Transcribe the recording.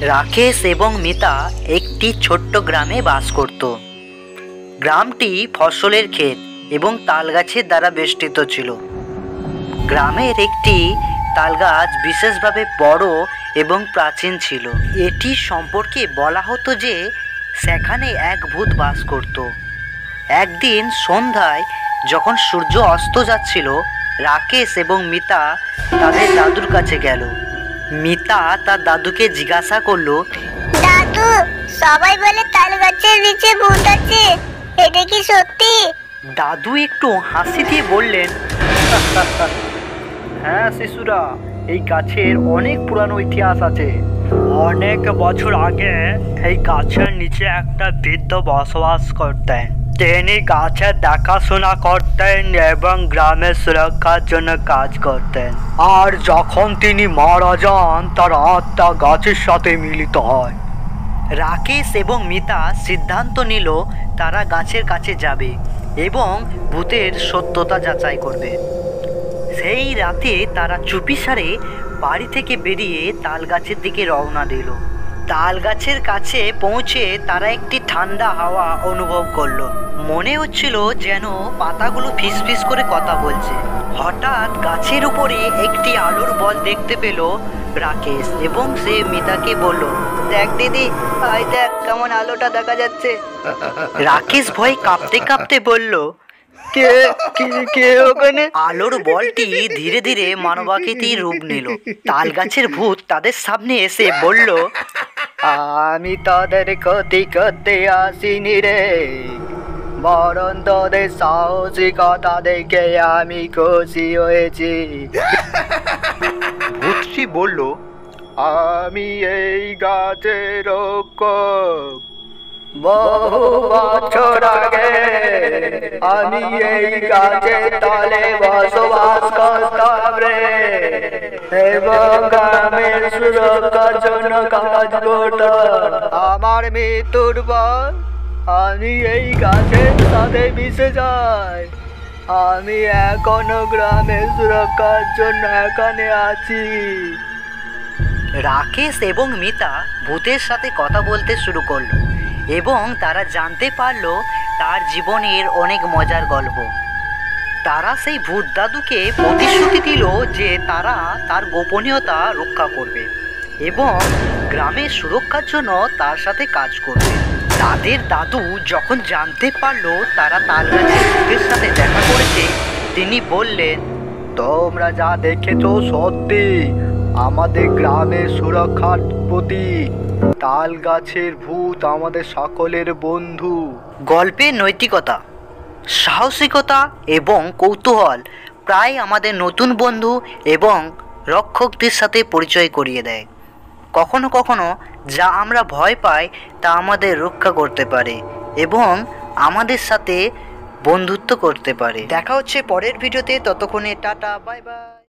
রাকেশ এবং মিতা একটি ছোট্ট গ্রামে বাস করত। গ্রামটি ফসলের ক্ষেত এবং তালগাছের দ্বারা বেষ্টিত ছিল। গ্রামের একটি তালগাছ বিশেষভাবে বড় এবং প্রাচীন ছিল। এটি সম্পর্কে বলা হতো যে সেখানে এক ভূত বাস করত। একদিন সন্ধ্যায় যখন সূর্য অস্ত যাচ্ছিল, রাকেশ এবং মিতা তাদের দাদুর কাছে গেল। মিতা তার দাদুকে জিজ্ঞাসা করলো, দাদু, সবাই বলে তাল গাছের নিচে ভূত আছে, এটা কি সত্যি? দাদু একটু হাসি দিয়ে বললেন, হ্যাঁ শিশুরা, এই গাছের অনেক পুরানো ইতিহাস আছে। অনেক বছর আগে এই গাছের নিচে একটা বৃদ্ধ বসবাস করতেন। তিনি গাছের দেখাশোনা করতেন এবং গ্রামের সুরক্ষার জন্য কাজ করতেন। আর যখন তিনি মারা যান, তার আত্মা গাছের সাথে মিলিত হয়। রাকেশ এবং মিতা সিদ্ধান্ত নিল তারা গাছের কাছে যাবে এবং ভূতের সত্যতা যাচাই করবে। সেই রাতে তারা চুপিসারে বাড়ি থেকে বেরিয়ে তাল গাছের দিকে রওনা দিল। তাল গাছের কাছে পৌঁছে তারা একটি ঠান্ডা হাওয়া অনুভব করলো। মনে হচ্ছিল যেন পাতাগুলো ফিসফিস করে কথা বলছে। হঠাৎ গাছের উপরে একটি আলোর বল দেখতে পেল রাকেশ এবং সে মিতাকে বলল, দেখ দিদি, আই দেখ কেমন আলোটা দেখা যাচ্ছে। রাকেশ ভয়ে কাঁপতে কাঁপতে বলল, কে কে কে ওখানে? আলোর বলটি ধীরে ধীরে মানবাকৃতির রূপ নিল। তাল গাছের ভূত তাদের সামনে এসে বলল, আমি তাদের ক্ষতি করতে আসিনি রে, বরং তোদের সাহসিকতা দেখে আমি খুশি হয়েছি। ভূতটি বলল, আমি এই গাছের রক্ষক। বহু বছর আগে আমি এই গাছের তলে বসবাস করতাম রে, এবং গ্রামের সুরক্ষার জন্য কাজ করতাম। আমার মৃত্যুর পর আমি এই গাছের সাথে মিশে যাই। আমি এখনো গ্রামের সুরক্ষার জন্য এখানে আছি। রাকেশ এবং মিতা ভূতের সাথে কথা বলতে শুরু করলো এবং তারা জানতে পারলো তার জীবনের অনেক মজার গল্প। তারা সেই ভূত দাদুকে প্রতিশ্রুতি দিল যে তারা তার গোপনীয়তা রক্ষা করবে এবং গ্রামের সুরক্ষার জন্য তার সাথে কাজ করবে। তাদের দাদু যখন জানতে পারলো তারা তালগাছের ভূতের সাথে দেখা করেছে, তিনি বললেন, তোমরা যা দেখেছো সত্যি আমাদের গ্রামের সুরক্ষার প্রতীক। তাল গাছের ভূত আমাদের সকলের বন্ধু। গল্পের নৈতিকতা, সাহসিকতা এবং কৌতূহল প্রায় আমাদের নতুন বন্ধু এবং রক্ষকদের সাথে পরিচয় করিয়ে দেয়। কখনো কখনো যা আমরা ভয় পাই তা আমাদের রক্ষা করতে পারে এবং আমাদের সাথে বন্ধুত্ব করতে পারে। দেখা হচ্ছে পরের ভিডিওতে, ততক্ষণে টাটা, বাই বাই।